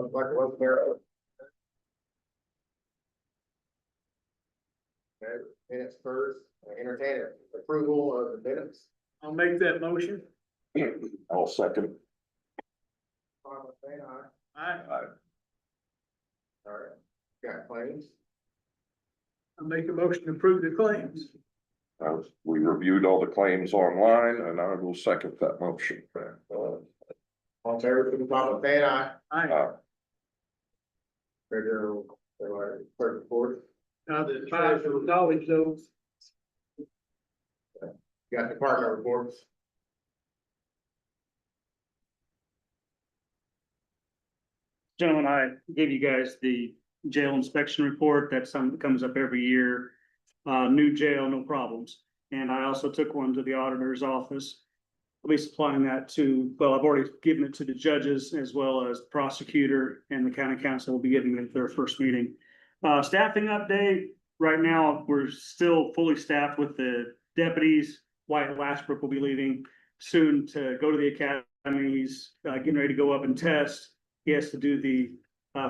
Looks like it was there. Okay, minutes first, entertain it, approval of the minutes. I'll make that motion. I'll second. Say aye. Aye. All right, got claims. I'll make a motion to approve the claims. We reviewed all the claims online and I will second that motion. All in favor, signify by saying aye. Aye. Treasurer, clerk report. Now the treasurer acknowledge those. Got department reports. Gentlemen, I gave you guys the jail inspection report. That's something that comes up every year. New jail, no problems. And I also took one to the auditor's office. I'll be supplying that to, well, I've already given it to the judges as well as the prosecutor, and the county council will be giving it at their first meeting. Staffing update, right now, we're still fully staffed with the deputies. Wyatt Lashbrook will be leaving soon to go to the academy. He's getting ready to go up and test. He has to do the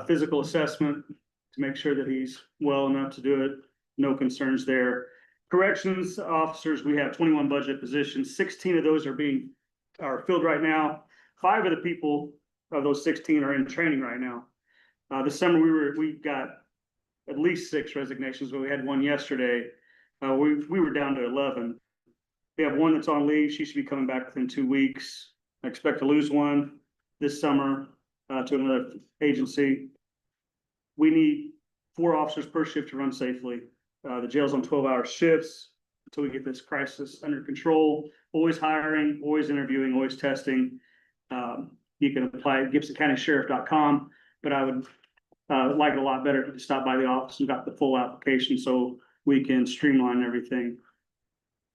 physical assessment to make sure that he's well enough to do it. No concerns there. Corrections officers, we have 21 budget positions. 16 of those are filled right now. 5 of the people of those 16 are in training right now. This summer we got at least 6 resignations, but we had one yesterday. We were down to 11. We have one that's on leave. She should be coming back within 2 weeks. I expect to lose one this summer to another agency. We need 4 officers per shift to run safely. The jail's on 12-hour shifts until we get this crisis under control. Always hiring, always interviewing, always testing. You can apply at GibsonCountySheriff.com, but I would like it a lot better if you stop by the office and got the full application so we can streamline everything.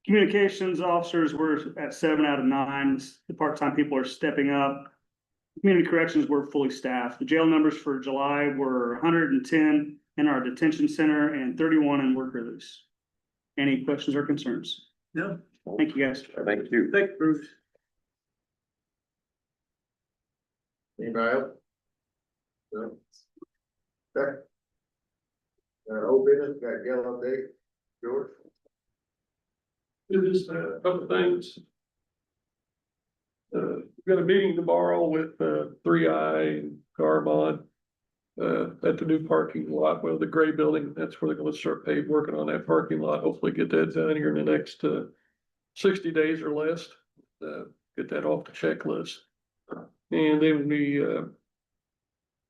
Communications officers, we're at 7 out of 9. The part-time people are stepping up. Community corrections, we're fully staffed. The jail numbers for July were 110 in our detention center and 31 in work release. Any questions or concerns? No, Thank you, guys. Thank you. thank you, Bruce. Anybody else? No. Okay. Old business, got yellow update, George. Just a couple of things. We've got a meeting tomorrow with 3i and Garmon at the new parking lot, well, the gray building. That's where they're going to start working on that parking lot. Hopefully get that done here in the next 60 days or less. Get that off the checklist. And then we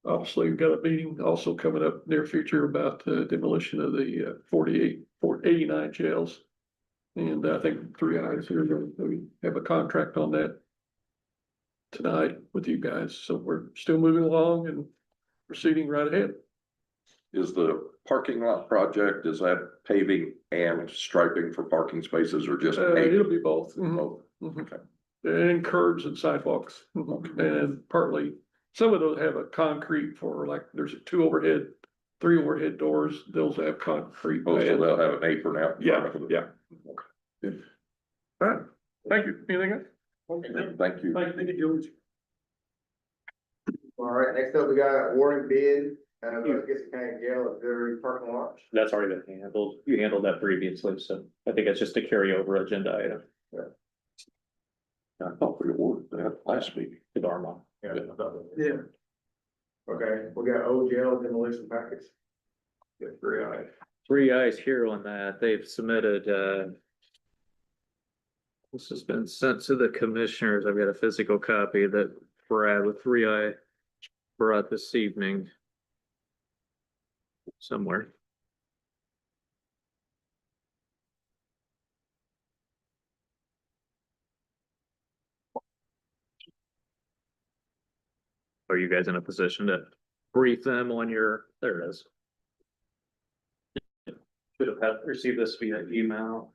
obviously we've got a meeting also coming up near future about demolition of the 89 jails. And I think 3i is here. We have a contract on that tonight with you guys. So we're still moving along and proceeding right ahead. Is the parking lot project, is that paving and striping for parking spaces or just paving? It'll be both. Both. Okay. And curbs and sidewalks. And partly, some of those have a concrete for, like, there's 3 overhead doors. Those have concrete. Oh, so they'll have an apron out. Yeah. Good. All right. Thank you. Anything else? Thank you. Thank you, George. All right, next up, we got Warren bid, Gibson County Jail auxiliary parking lot. That's already been handled. You handled that previously, so I think it's just a carryover agenda item. I thought we awarded that last meeting. To Dharma. Yeah. Yeah. Okay, we got old jail demolition package. Get 3i. 3i's here on that. They've submitted, this has been sent to the commissioners. I've got a physical copy that Brad with 3i brought this evening. Somewhere. Are you guys in a position to brief them on your, there it is. Should have received this via email.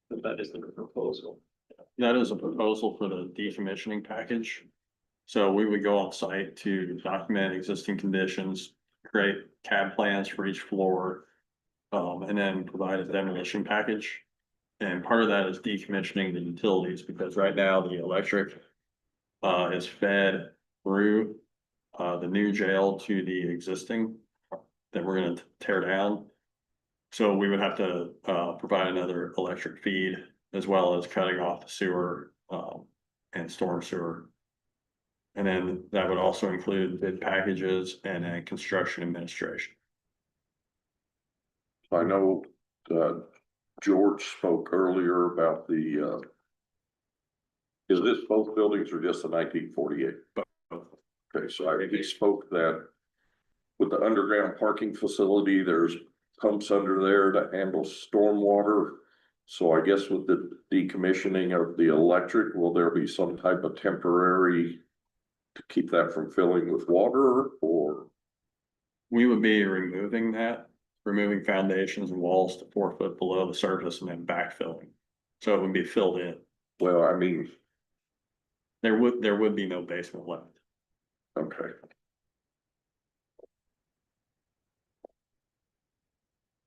But that is the proposal. That is a proposal for the decommissioning package. So we would go on site to document existing conditions, create CAD plans for each floor, and then provide a demolition package. And part of that is decommissioning the utilities, because right now the electric is fed through the new jail to the existing that we're gonna tear down. So we would have to, provide another electric feed as well as cutting off the sewer, and storm sewer. And then that would also include bid packages and then construction administration. I know, George spoke earlier about the, is this both buildings or just the 1948? Okay, so he spoke that with the underground parking facility, there's pumps under there to handle stormwater. So I guess with the decommissioning of the electric, will there be some type of temporary to keep that from filling with water, or? We would be removing that, removing foundations and walls to 4 foot below the surface and then backfilling. So it would be filled in. Well, I mean, There would be no basement left. okay,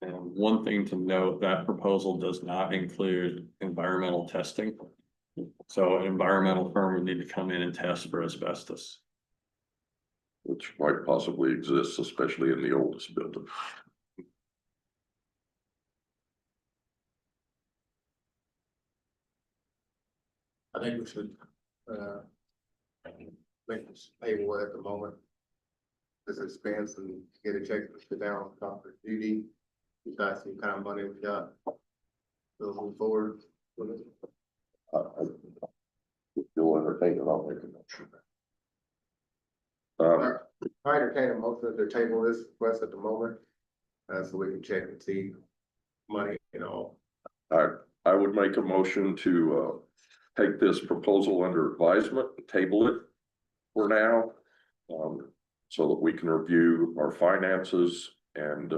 And one thing to note, that proposal does not include environmental testing. So an environmental firm would need to come in and test for asbestos. which might possibly exist, especially in the oldest building. I think we should, make this table at the moment. This expense and get a check to sit down, talk to Judy. We've got some kind of money we got. We'll move forward with it. If you'll entertain it, I'll make a motion. I entertain a motion to table this request at the moment, so we can check and see money and all. I would make a motion to, take this proposal under advisement, table it for now. So that we can review our finances and,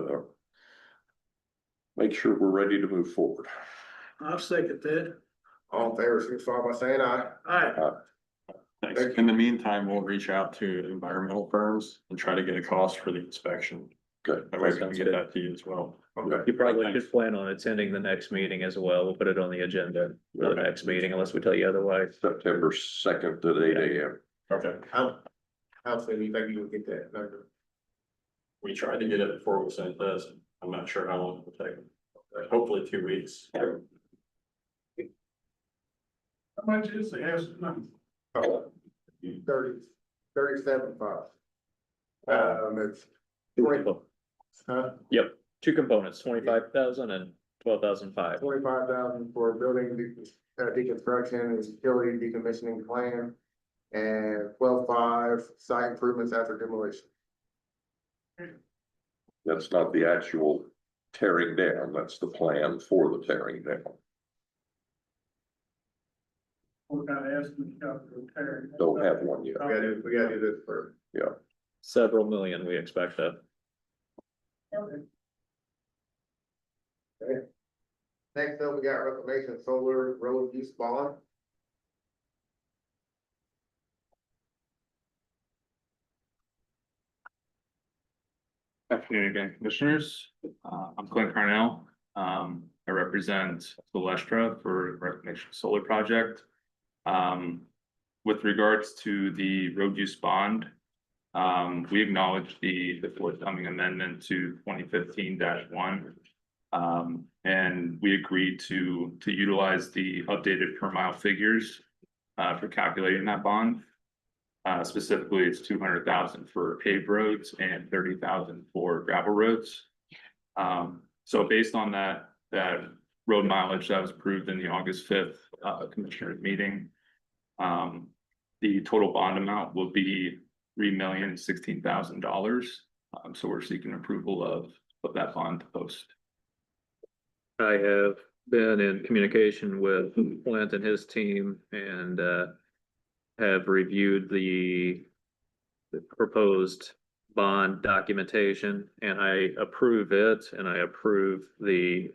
make sure we're ready to move forward. I'll second that. All in favor, signify by saying aye. Aye. Thanks. Thank you. In the meantime, we'll reach out to environmental firms and try to get a cost for the inspection. Good. That way we can get that to you as well. Okay. You probably Thanks. should plan on attending the next meeting as well. We'll put it on the agenda for the next meeting unless we tell you otherwise. September 2nd at 8 AM. Okay. How soon do you think you will get that number? We tried to get it before we sent this. I'm not sure how long it will take. Hopefully 2 weeks. How much is the estimate? Oh, 37.5. It's, huh, Yep, two components, 25,000 and 12,005. 25,000 for building deconstruction and utility decommissioning plan. And 12.5 site improvements after demolition. That's not the actual tearing down, that's the plan for the tearing down. What kind of estimate you got for repairing? Don't have one yet. We gotta do this first. Several million, we expect that. Next up, we got reclamation solar road use bond. Afternoon again, commissioners. I'm Clint Carnell. I represent Celestra for Reclamation Solar Project. With regards to the road use bond, we acknowledge the forthcoming amendment to 2015-1. And we agreed to utilize the updated per mile figures for calculating that bond. Specifically, it's 200,000 for paved roads and 30,000 for gravel roads. So based on that road mileage that was approved in the August 5th commissioners meeting, the total bond amount will be $3,016,000. So we're seeking approval of that bond to post. I have been in communication with Clint and his team and have reviewed the proposed bond documentation, and I approve it, and I approve the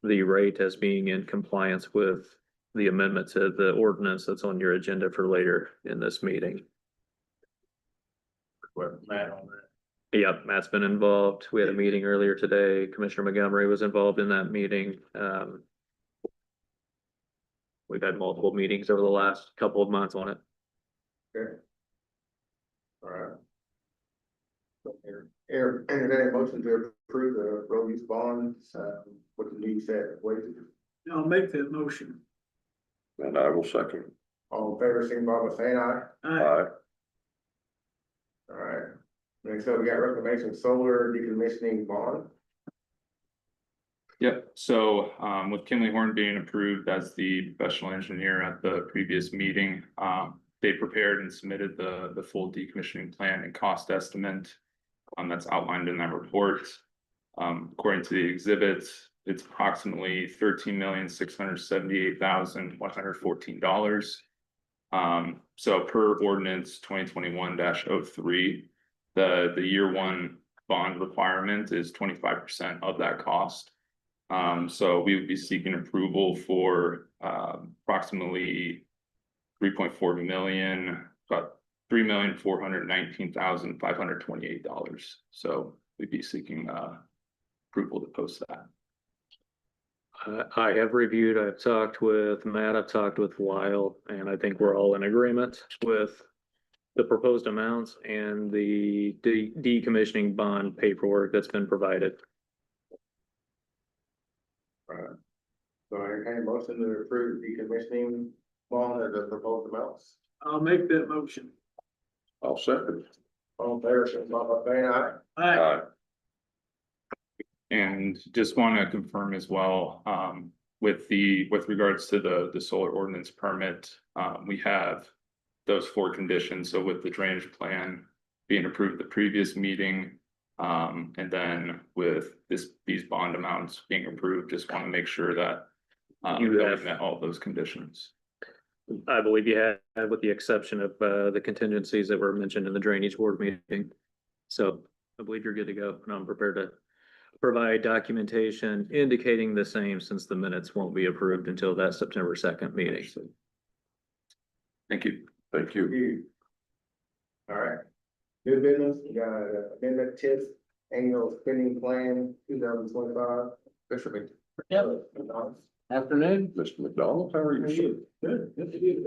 rate as being in compliance with the amendment to the ordinance that's on your agenda for later in this meeting. Matt on that. Yep, Matt's been involved. We had a meeting earlier today. Commissioner Montgomery was involved in that meeting. We've had multiple meetings over the last couple of months on it. Okay. All right, Entertain a motion to approve the road use bonds, with the new set of wages. I'll make that motion. And I will second. All in favor, signify by saying aye. Aye. All right. Next up, we got reclamation solar decommissioning bond. Yep, so with Kinley Horn being approved as the professional engineer at the previous meeting, they prepared and submitted the full decommissioning plan and cost estimate. That's outlined in that report. According to the exhibits, it's approximately $13,678,114. So per ordinance 2021-03, the year one bond requirement is 25% of that cost. So we would be seeking approval for approximately 3.4 million, about $3,419,528. So we'd be seeking approval to post that. I have reviewed, I've talked with Matt, I've talked with Lyle, and I think we're all in agreement with the proposed amounts and the decommissioning bond paperwork that's been provided. So I entertain a motion to approve the decommissioning bond at the proposed amounts. I'll make that motion. I'll second. All in favor, signify by saying aye. Aye. And just want to confirm as well, with regards to the solar ordinance permit, we have those 4 conditions. So with the drainage plan being approved at the previous meeting, and then with these bond amounts being approved, just want to make sure that You that have- we met all those conditions. I believe you have, with the exception of the contingencies that were mentioned in the drainage board meeting. So I believe you're good to go, and I'm prepared to provide documentation indicating the same, since the minutes won't be approved until that September 2nd meeting. Thank you. Thank you. You. All right. New business, we got amendment TIF annual spending plan 2025. Fisherman. Yep. Afternoon. Mr. McDonald, how are you? Good. Thank you,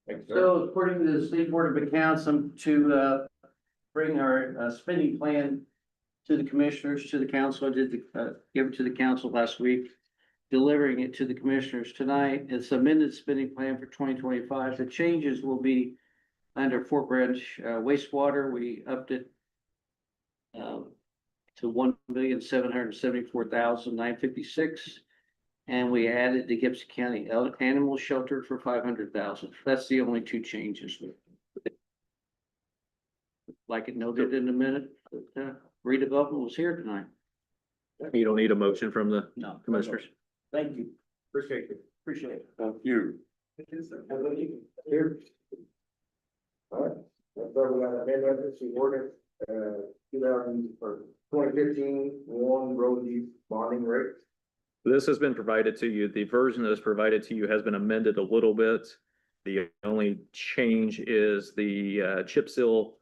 sir. So according to the State Board of Accounts, I'm to bring our spending plan to the commissioners, to the council. I did give it to the council last week, delivering it to the commissioners tonight. It's amended spending plan for 2025. The changes will be under Fort Branch wastewater. We upped it to $1,774,956. And we added the Gibson County Animal Shelter for $500,000. That's the only 2 changes. Like it noted in a minute, redevelopment was here tonight. You don't need a motion from the No. commissioners. Thank you, Appreciate it. appreciate it. Thank you. Here. All right, that's where we got amendment to ordinance, 2015 road use bonding rates. This has been provided to you. The version that is provided to you has been amended a little bit. The only change is the chip seal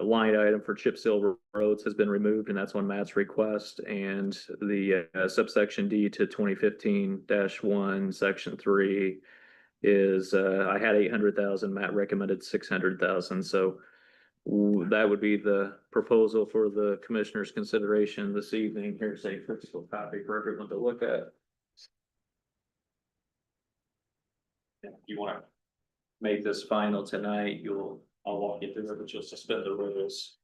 line item for chip seal roads has been removed, and that's on Matt's request. And the subsection D to 2015-1, section 3 is, I had 800,000, Matt recommended 600,000. So that would be the proposal for the commissioner's consideration this evening. Here's a physical copy for everyone to look at. If you want to make this final tonight, I'll walk you through it, but you'll suspend the rules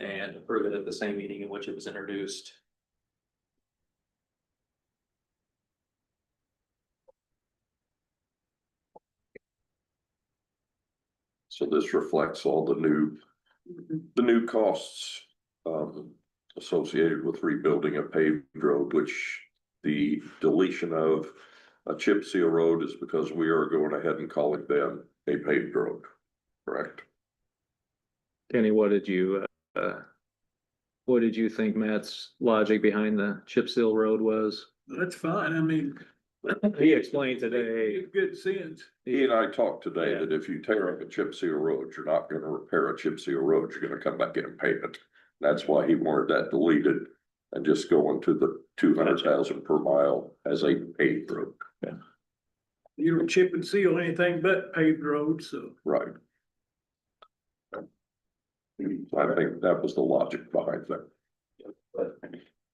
and approve it at the same meeting in which it was introduced. So this reflects all the new costs associated with rebuilding a paved road, which the deletion of a chip seal road is because we are going ahead and calling them a paved road, correct? Kenny, what did you think Matt's logic behind the chip seal road was? That's fine. I mean. He explained today. Good sense. He and I talked today that if you tear up a chip seal road, you're not gonna repair a chip seal road, you're gonna come back in and pave it. That's why he wanted that deleted and just go into the 200,000 per mile as a paved road. You don't chip and seal anything but paved roads, so. Right. I think that was the logic behind that.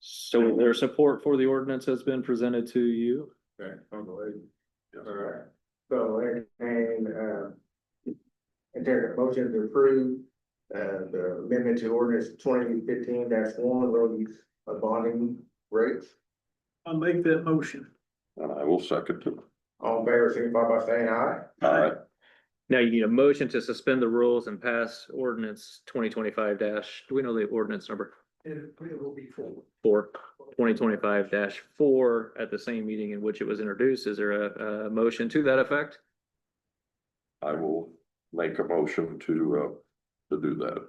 So their support for the ordinance has been presented to you. Okay, I'll go ahead. All right, so, enter a motion to approve, the amendment to ordinance 2015-1, road use of bonding rates. I'll make that motion. And I will second it. All in favor, signify by saying aye. Aye. Now you need a motion to suspend the rules and pass ordinance 2025 do we know the ordinance number? It will be full. 2025-4 at the same meeting in which it was introduced. Is there a motion to that effect? I will make a motion to do that.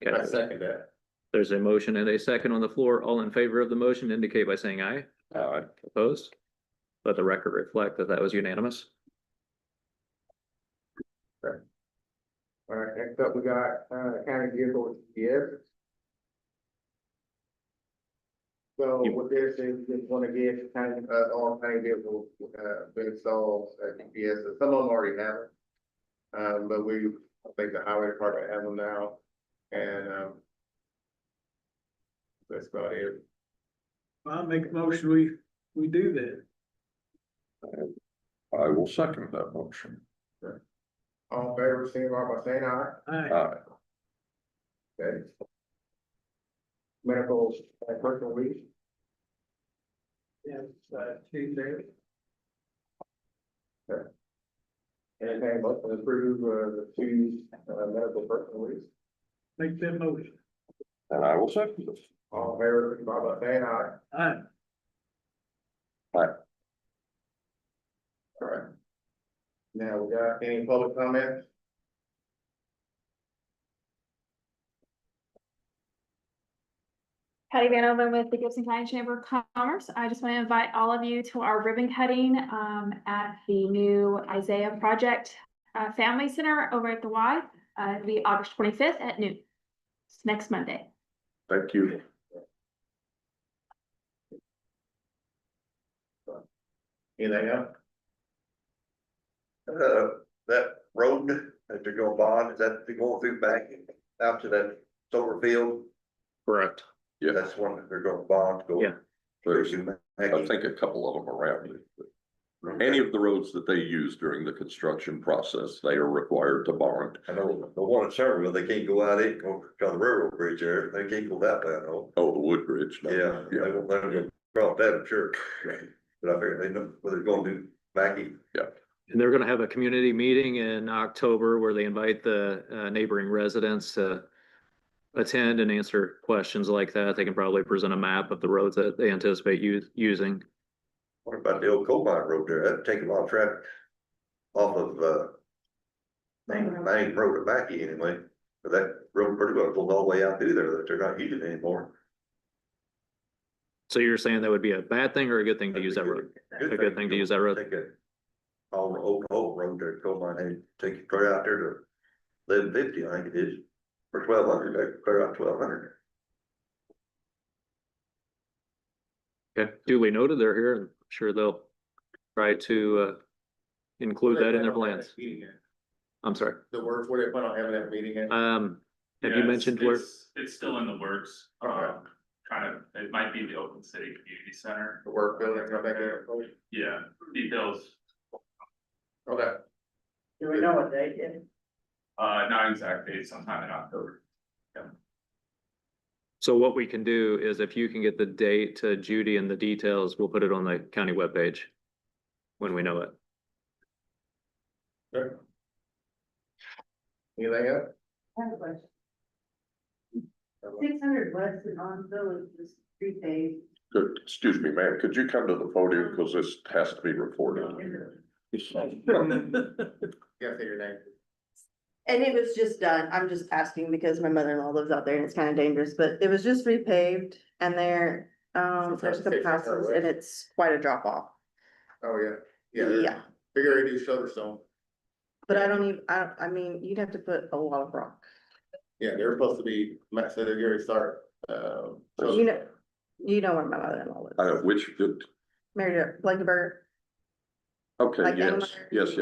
I Okay, second that. there's a motion and a second on the floor. All in favor of the motion indicate by saying aye. Aye. Opposed? Let the record reflect that that was unanimous. All right, next up, we got, county vehicle GPS. So what this is, just wanna get kind of, all county vehicles, been installed, GPS, some of them already have it. But I think the highway department have them now, and, that's about it. I'll make a motion, we do that. I will second that motion. All in favor, signify by saying aye. Aye. Aye. Okay. Medical, personal leave. Yes, Tuesday. Anything else to approve, the two, medical personal leaves? Make that motion. And I will second it. All in favor, signify by saying aye. Aye. Aye. All right. Now, we got any public comments? Patty Van Oven with the Gibson County Chamber of Commerce. I just want to invite all of you to our ribbon cutting at the new Isaiah Project Family Center over at the Y. It'll be August 25th at noon. It's next Monday. Thank you. Anything else? That road that they're gonna bond, is that going through back out to that solar field? Correct. Yeah. That's one that they're gonna bond, go. Yeah. There's, through I Mackey. think a couple of them around it. Any of the roads that they use during the construction process, they are required to bond. I know the one in Somerville, they can't go out, it go to the railroad bridge there, they can't go that way, I know. Oh, the Woodbridge. no. Yeah, they won't let them go across that, I'm sure. But I figure they know what they're gonna do, Mackey. And they're gonna have a community meeting in October where they invite the neighboring residents to attend and answer questions like that. They can probably present a map of the roads that they anticipate using. What about the old coal mine road there? That'd take a lot of traffic off of, Main Road to Mackey anyway. But that road pretty well goes all the way out through there that they're not using anymore. So you're saying that would be a bad thing or a good thing to use that road? A good thing to use that road? Take a, all the old road there, coal mine, and take it clear out there to 1150, I think it is. Or 1200, they clear out 1200. Okay, duly noted. They're here and I'm sure they'll try to include that in their plans. I'm sorry. The words, where they plan on having that meeting at? Have you mentioned where? It's still in the works. Okay. Trying to, it might be the Open City Community Center. The work building, come back there? Yeah, details, Okay. Do we know what they did? not exactly, sometime in October. So what we can do is if you can get the date to Judy and the details, we'll put it on the county webpage when we know it. Sure. Anything else? I have a question. 600 West and on Village is prepaid. Excuse me, ma'am, could you come to the podium because this has to be recorded? Yeah, say your name. And it was just done, I'm just asking because my mother-in-law lives out there and it's kind of dangerous, but it was just repaved and there's a couple houses and it's quite a drop off. Oh, yeah. Yeah. Yeah, Figure they do shoulder stone. but I mean, you'd have to put a lot of rock. Yeah, they're supposed to be, Matt said they're going to start, You know where my mother-in-law lives, Which, married at Blankenberger. okay, Like yes, Anna- yes.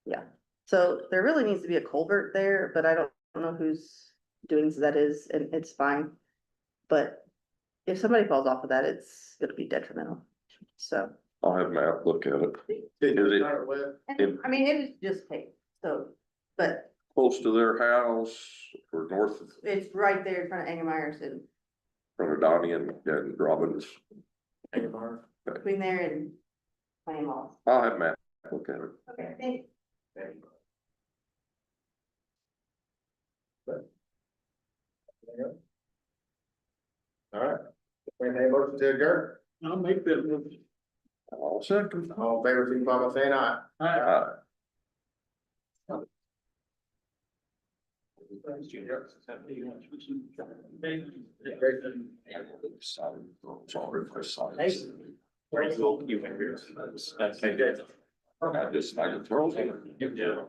Yeah, so there really needs to be a culvert there, but I don't don't know whose doings that is, and it's fine. But if somebody falls off of that, it's gonna be detrimental, so. I'll have Matt look at it. Did Is you it- start with? And, I mean, it is just paved, so, but Close to their house or north of, it's right there in front of Angermeyer's and front of Donnie and Robbins? between there and Pine Law. I'll have Matt look at it. Okay, thank All right. Anything motion to adjourn? I'll make that motion. I'll second. All in favor, signify by saying aye. Aye. I just, I can throw it.